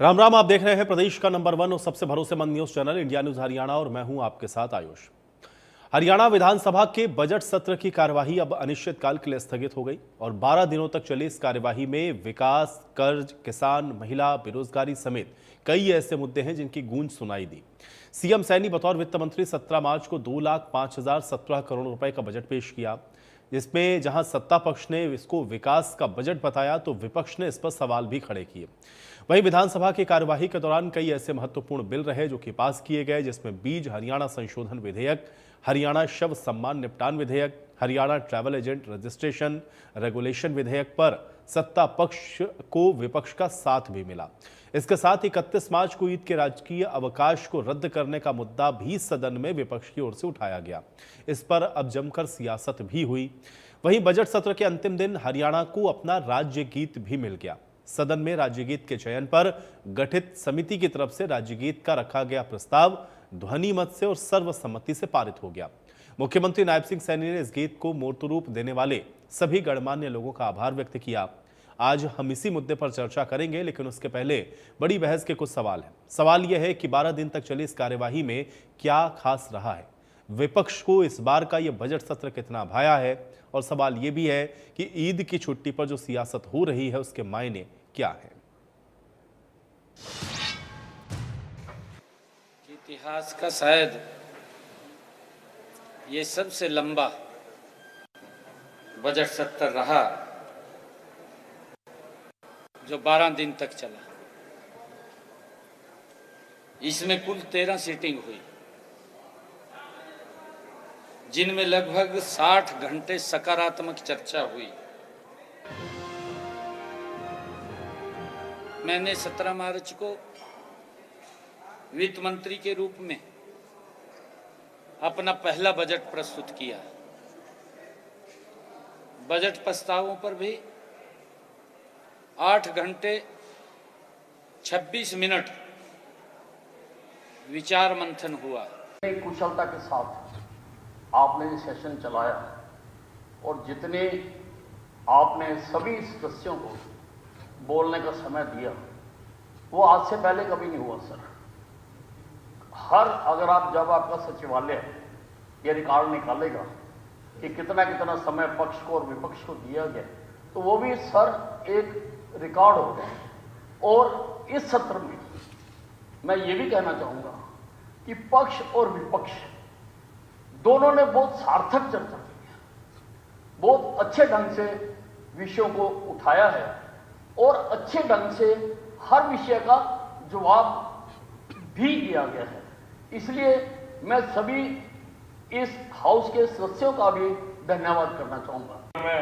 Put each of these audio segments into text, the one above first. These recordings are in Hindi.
राम राम। आप देख रहे हैं प्रदेश का नंबर 1 और सबसे भरोसेमंद news channel India news Haryana और मैं हूं आपके साथ आयुष। हरियाणा विधानसभा के बजट सत्र की कार्यवाही अब अनिश्चितकाल के लिए स्थगित हो गई और 12 दिनों तक चली इस कार्यवाही में विकास, कर्ज, किसान, महिला, बेरोजगारी समेत कई ऐसे मुद्दे हैं जिनकी गूंज सुनाई दी। सीएम सैनी बतौर वित्त मंत्री 17 मार्च को 2,05,017 करोड़ रुपए का बजट पेश किया, जिसमें जहां सत्ता पक्ष ने इसको विकास का बजट बताया तो विपक्ष ने इस पर सवाल भी खड़े किए। वहीं विधानसभा की कार्यवाही के दौरान कई ऐसे महत्वपूर्ण बिल रहे जो कि पास किए गए, जिसमें बीज हरियाणा संशोधन विधेयक, हरियाणा शव सम्मान निपटान विधेयक, Haryana travel agent registration regulation विधेयक पर सत्ता पक्ष को विपक्ष का साथ भी मिला। इसके साथ 31 मार्च को ईद के राजकीय अवकाश को रद्द करने का मुद्दा भी सदन में विपक्ष की ओर से उठाया गया। इस पर अब जमकर सियासत भी हुई। वहीं बजट सत्र के अंतिम दिन हरियाणा को अपना राज्य गीत भी मिल गया। सदन में राज्य गीत के चयन पर गठित समिति की तरफ से राज्य गीत का रखा गया प्रस्ताव ध्वनि मत से और सर्वसम्मति से पारित हो गया। मुख्यमंत्री नायब सिंह सैनी ने इस गीत को मूर्तरूप देने वाले सभी गणमान्य लोगों का आभार व्यक्त किया। आज हम इसी मुद्दे पर चर्चा करेंगे, लेकिन उसके पहले बड़ी बहस के कुछ सवाल हैं। सवाल यह है कि 12 दिन तक चली इस कार्यवाही में क्या खास रहा है, विपक्ष को इस बार का यह बजट सत्र कितना भाया है, और सवाल यह भी है कि ईद की छुट्टी पर जो सियासत हो रही है उसके मायने क्या है। इतिहास का शायद ये सबसे लंबा बजट सत्र रहा जो 12 दिन तक चला। इसमें कुल 13 सीटिंग हुई, जिनमें लगभग 60 घंटे सकारात्मक चर्चा हुई। मैंने 17 मार्च को वित्त मंत्री के रूप में अपना पहला बजट प्रस्तुत किया। बजट प्रस्तावों पर भी 8 घंटे 26 मिनट विचार मंथन हुआ। कुशलता के साथ आपने ये सेशन चलाया और जितने आपने सभी सदस्यों को बोलने का समय दिया वो आज से पहले कभी नहीं हुआ सर। अगर आप जब आपका सचिवालय ये रिकॉर्ड निकालेगा कि कितना कितना समय पक्ष को और विपक्ष को दिया गया, तो वो भी सर एक रिकॉर्ड होगा। और इस सत्र में मैं ये भी कहना चाहूंगा कि पक्ष और विपक्ष दोनों ने बहुत सार्थक चर्चा की है, बहुत अच्छे ढंग से विषयों को उठाया है और अच्छे ढंग से हर विषय का जवाब भी दिया गया है। इसलिए मैं सभी इस हाउस के सदस्यों का भी धन्यवाद करना चाहूंगा। मैं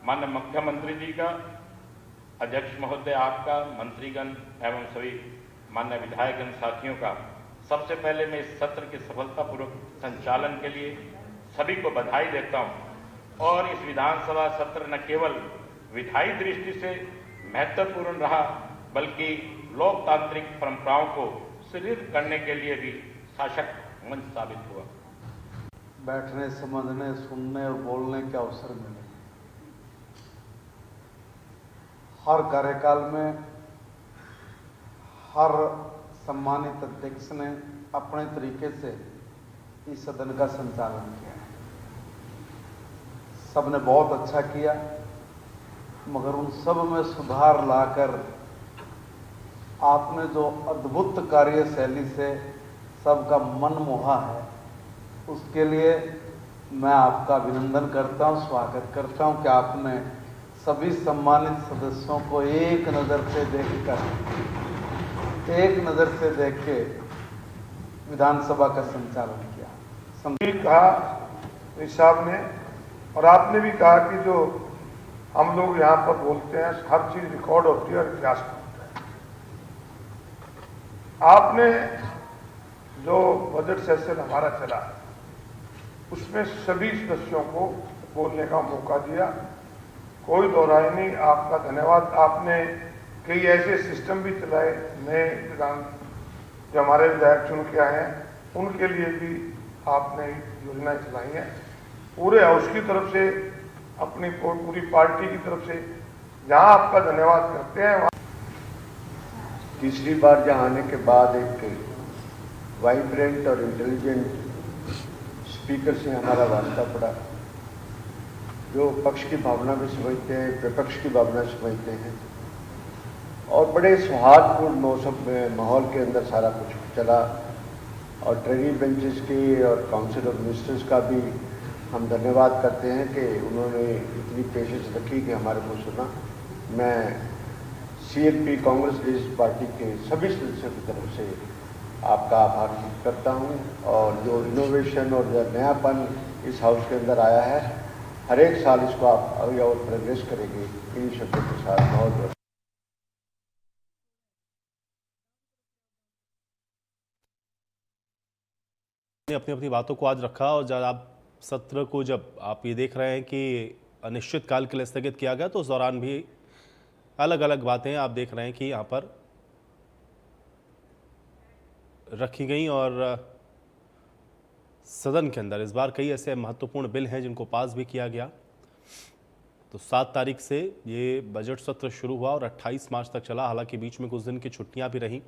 माननीय मुख्यमंत्री जी का, अध्यक्ष महोदय आपका, मंत्रीगण एवं सभी माननीय विधायकगण साथियों का सबसे पहले मैं इस सत्र के सफलतापूर्वक संचालन के लिए सभी को बधाई देता हूं। और इस विधानसभा सत्र न केवल विधायी दृष्टि से महत्वपूर्ण रहा बल्कि लोकतांत्रिक परंपराओं को सुदृढ़ करने के लिए भी शासक मंच साबित हुआ। बैठने, समझने, सुनने और बोलने के अवसर मिले। हर कार्यकाल में हर सम्मानित अध्यक्ष ने अपने तरीके से इस सदन का संचालन किया। सबने बहुत अच्छा किया, मगर उन सब में सुधार लाकर आपने जो अद्भुत कार्यशैली से सबका मन मोहा है, उसके लिए मैं आपका अभिनंदन करता हूं, स्वागत करता हूं कि आपने सभी सम्मानित सदस्यों को एक नज़र से देख के विधानसभा का संचालन किया। कहा साहब ने, और आपने भी कहा कि जो हम लोग यहाँ पर बोलते हैं हर चीज रिकॉर्ड होती है और इतिहास होता है। आपने जो बजट सेशन हमारा चला उसमें सभी सदस्यों को बोलने का मौका दिया, कोई दो राय नहीं। आपका धन्यवाद। आपने कई ऐसे सिस्टम भी चलाए, नए विधान जो हमारे विधायक चुन के आए हैं उनके लिए भी आपने योजनाएं चलाई हैं। पूरे हाउस की तरफ से, अपनी पूरी पार्टी की तरफ से जहां आपका धन्यवाद करते हैं। तीसरी बार जहाँ आने के बाद एक वाइब्रेंट और इंटेलिजेंट स्पीकर से हमारा वास्ता पड़ा, जो पक्ष की भावना भी समझते हैं, विपक्ष की भावना समझते हैं, और बड़े सौहार्दपूर्ण माहौल के अंदर सारा कुछ चला। और ट्रेनी बेंचेस की और काउंसिल ऑफ मिनिस्टर्स का भी हम धन्यवाद करते हैं कि उन्होंने इतनी पेशेंस रखी कि हमारे को सुना। मैं CLP कांग्रेस लेजिस्लेटिव पार्टी के सभी सदस्यों की तरफ से आपका आभार व्यक्त करता हूं, और जो इनोवेशन और जो नयापन इस हाउस के अंदर आया है, हर एक साल इसको आप आगे और प्रोग्रेस करेंगे, इन शब्दों के साथ बहुत अपनी अपनी बातों को आज रखा। और जब आप सत्र को जब आप ये देख रहे हैं कि अनिश्चित काल के लिए स्थगित किया गया, तो उस दौरान भी अलग अलग बातें आप देख रहे हैं कि यहाँ पर रखी गई। और सदन के अंदर इस बार कई ऐसे महत्वपूर्ण बिल हैं जिनको पास भी किया गया। तो 7 तारीख से ये बजट सत्र शुरू हुआ और 28 मार्च तक चला। हालांकि बीच में कुछ दिन की छुट्टियां भी रहीं,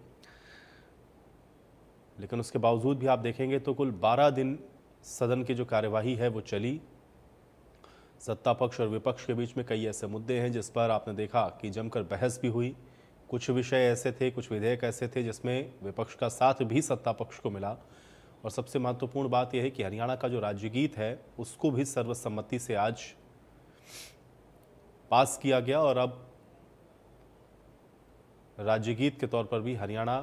लेकिन उसके बावजूद भी आप देखेंगे तो कुल 12 दिन सदन की जो कार्यवाही है वो चली। सत्ता पक्ष और विपक्ष के बीच में कई ऐसे मुद्दे हैं जिस पर आपने देखा कि जमकर बहस भी हुई। कुछ विषय ऐसे थे, कुछ विधेयक ऐसे थे जिसमें विपक्ष का साथ भी सत्ता पक्ष को मिला। और सबसे महत्वपूर्ण बात यह है कि हरियाणा का जो राज्य गीत है उसको भी सर्वसम्मति से आज पास किया गया। और अब राज्य गीत के तौर पर भी हरियाणा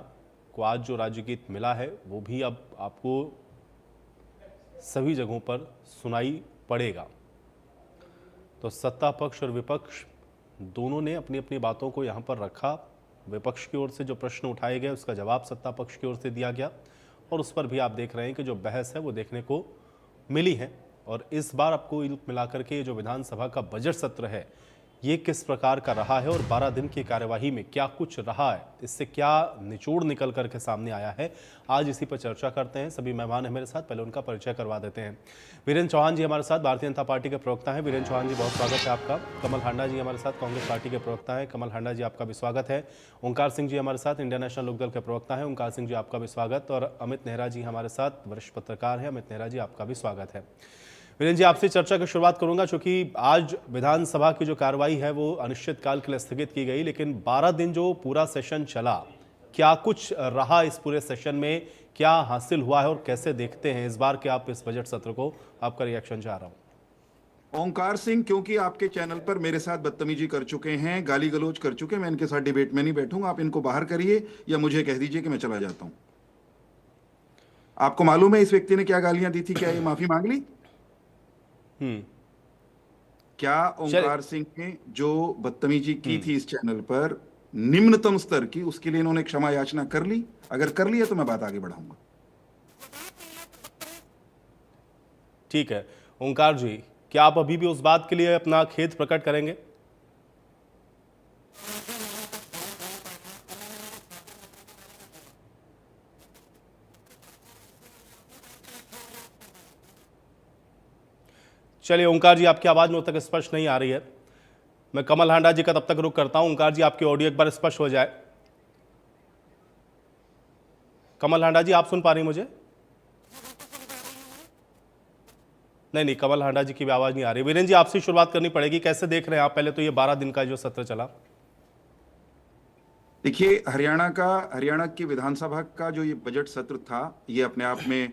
को आज जो राज्य गीत मिला है वो भी अब आपको सभी जगहों पर सुनाई पड़ेगा। तो सत्ता पक्ष और विपक्ष दोनों ने अपनी अपनी बातों को यहाँ पर रखा। विपक्ष की ओर से जो प्रश्न उठाए गए उसका जवाब सत्ता पक्ष की ओर से दिया गया, और उस पर भी आप देख रहे हैं कि जो बहस है वो देखने को मिली है। और इस बार आपको मिलाकर के जो विधानसभा का बजट सत्र है ये किस प्रकार का रहा है और 12 दिन की कार्यवाही में क्या कुछ रहा है, इससे क्या निचोड़ निकल करके सामने आया है, आज इसी पर चर्चा करते हैं। सभी मेहमान हैं मेरे साथ, पहले उनका परिचय करवा देते हैं। वीरेंद्र चौहान जी हमारे साथ, भारतीय जनता पार्टी के प्रवक्ता हैं। वीरेंद्र चौहान जी बहुत स्वागत है आपका। कमल हांडा जी हमारे साथ, कांग्रेस पार्टी के प्रवक्ता हैं। कमल हांडा जी आपका भी स्वागत है। ओंकार सिंह जी हमारे साथ, इंडियन नेशनल लोकदल के प्रवक्ता हैं। ओंकार सिंह जी आपका भी स्वागत। और अमित नेहरा जी हमारे साथ, वरिष्ठ पत्रकार हैं। अमित नेहरा जी आपका भी स्वागत है। वीरेंद्र जी आपसे चर्चा की शुरुआत करूंगा, क्योंकि आज विधानसभा की जो कार्रवाई है वो अनिश्चितकाल के लिए स्थगित की गई, लेकिन 12 दिन जो पूरा सेशन चला, क्या कुछ रहा इस पूरे सेशन में, क्या हासिल हुआ है और कैसे देखते हैं इस बार के आप इस बजट सत्र को? आपका रिएक्शन चाह रहा हूं। ओंकार सिंह, क्योंकि आपके चैनल पर मेरे साथ बदतमीजी कर चुके हैं, गाली गलौज कर चुके हैं, मैं इनके साथ डिबेट में नहीं बैठूंगा। आप इनको बाहर करिए या मुझे कह दीजिए कि मैं चला जाता हूं। आपको मालूम है इस व्यक्ति ने क्या गालियां दी थी? क्या ये माफी मांग ली? क्या ओंकार सिंह ने जो बदतमीजी की थी इस चैनल पर, निम्नतम स्तर की, उसके लिए इन्होंने क्षमा याचना कर ली? अगर कर ली है तो मैं बात आगे बढ़ाऊंगा। ठीक है ओंकार जी, क्या आप अभी भी उस बात के लिए अपना खेद प्रकट करेंगे? चलिए ओंकार जी, आपकी आवाज में तक स्पष्ट नहीं आ रही है। मैं कमल हांडा जी का तब तक रुक करता हूं। ओंकार जी आपकी ऑडियो एक बार स्पष्ट हो जाए। कमल हांडा जी, आप सुन पा रही हैं मुझे? नहीं, कमल हांडा जी की भी आवाज नहीं आ रही। वीरेंद्र जी आपसे शुरुआत करनी पड़ेगी, कैसे देख रहे हैं आप पहले तो ये 12 दिन का जो सत्र चला? देखिए, हरियाणा की विधानसभा का जो ये बजट सत्र था, ये अपने आप में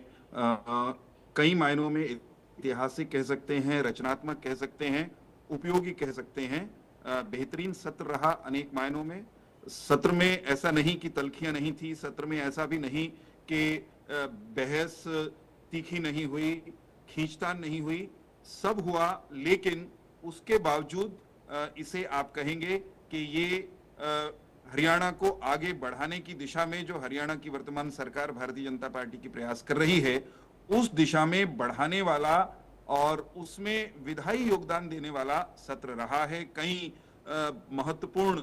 कई मायनों में ऐतिहासिक कह सकते हैं, रचनात्मक कह सकते हैं, उपयोगी कह सकते हैं। बेहतरीन सत्र रहा अनेक मायनों में। सत्र में ऐसा नहीं कि तल्खियां नहीं थी, सत्र में ऐसा भी नहीं कि बहस तीखी नहीं हुई, खींचतान नहीं हुई, सब हुआ। लेकिन उसके बावजूद इसे आप कहेंगे कि ये हरियाणा को आगे बढ़ाने की दिशा में जो हरियाणा की वर्तमान सरकार भारतीय जनता पार्टी की प्रयास कर रही है, उस दिशा में बढ़ाने वाला और उसमें विधायी योगदान देने वाला सत्र रहा है। कई महत्वपूर्ण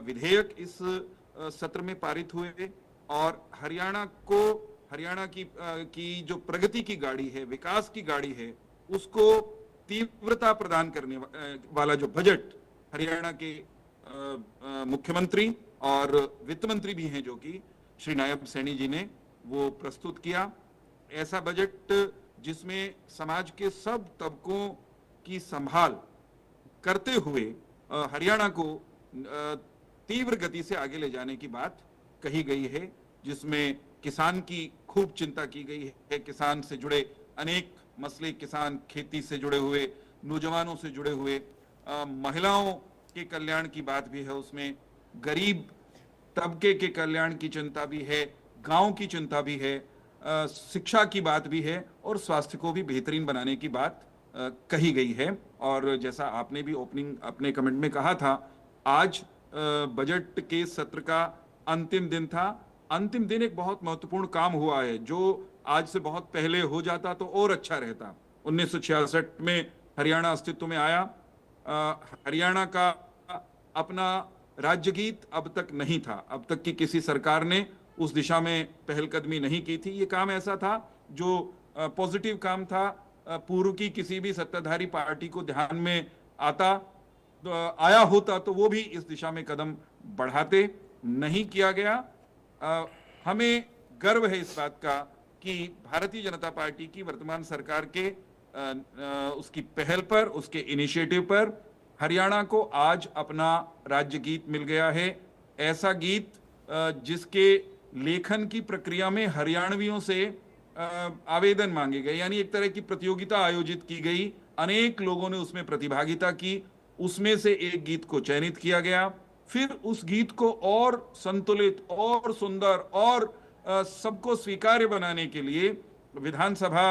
विधेयक इस सत्र में पारित हुए और हरियाणा की जो प्रगति की गाड़ी है, विकास की गाड़ी है, उसको तीव्रता प्रदान करने वाला जो बजट हरियाणा के मुख्यमंत्री और वित्त मंत्री भी हैं जो कि श्री नायब सैनी जी ने वो प्रस्तुत किया। ऐसा बजट जिसमें समाज के सब तबकों की संभाल करते हुए हरियाणा को तीव्र गति से आगे ले जाने की बात कही गई है, जिसमें किसान की खूब चिंता की गई है। किसान से जुड़े अनेक मसले, किसान खेती से जुड़े हुए, नौजवानों से जुड़े हुए, महिलाओं के कल्याण की बात भी है, उसमें गरीब तबके के कल्याण की चिंता भी है, गांव की चिंता भी है, शिक्षा की बात भी है और स्वास्थ्य को भी बेहतरीन बनाने की बात कही गई है। और जैसा आपने भी ओपनिंग अपने कमेंट में कहा था, आज बजट के सत्र का अंतिम दिन था। अंतिम दिन एक बहुत महत्वपूर्ण काम हुआ है जो आज से बहुत पहले हो जाता तो और अच्छा रहता। 1966 में हरियाणा अस्तित्व में आया। हरियाणा का अपना राज्य गीत अब तक नहीं था, अब तक की किसी सरकार ने उस दिशा में पहलकदमी नहीं की थी। ये काम ऐसा था जो पॉजिटिव काम था। पूर्व की किसी भी सत्ताधारी पार्टी को ध्यान में आया होता तो वो भी इस दिशा में कदम बढ़ाते, नहीं किया गया। हमें गर्व है इस बात का कि भारतीय जनता पार्टी की वर्तमान सरकार के उसकी पहल पर, उसके इनिशिएटिव पर हरियाणा को आज अपना राज्य गीत मिल गया है। ऐसा गीत जिसके लेखन की प्रक्रिया में हरियाणवियों से आवेदन मांगे गए, यानी एक तरह की प्रतियोगिता आयोजित की गई, अनेक लोगों ने उसमें प्रतिभागिता की, उसमें से एक गीत को चयनित किया गया। फिर उस गीत को और संतुलित और सुंदर और सबको स्वीकार्य बनाने के लिए विधानसभा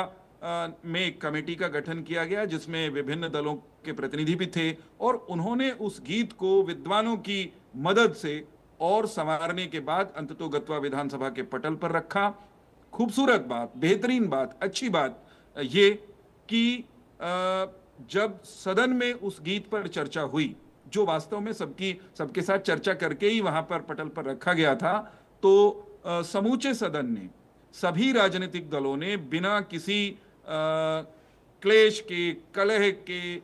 में एक कमेटी का गठन किया गया, जिसमें विभिन्न दलों के प्रतिनिधि भी थे और उन्होंने उस गीत को विद्वानों की मदद से और संवारने के बाद अंततोगत्वा विधानसभा के पटल पर रखा। खूबसूरत बात, बेहतरीन बात, अच्छी बात ये कि जब सदन में उस गीत पर चर्चा हुई, जो वास्तव में सबके साथ चर्चा करके ही वहां पर पटल पर रखा गया था, तो समूचे सदन ने, सभी राजनीतिक दलों ने बिना किसी क्लेश के, कलह के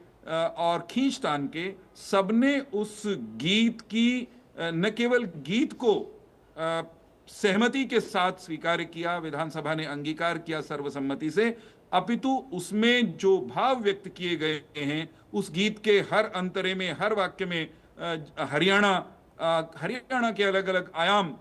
और खींचतान के सबने उस गीत की न केवल गीत को सहमति के साथ स्वीकार किया, विधानसभा ने अंगीकार किया सर्वसम्मति से, अपितु उसमें जो भाव व्यक्त किए गए हैं उस गीत के हर अंतरे में, हर वाक्य में हरियाणा के अलग अलग आयाम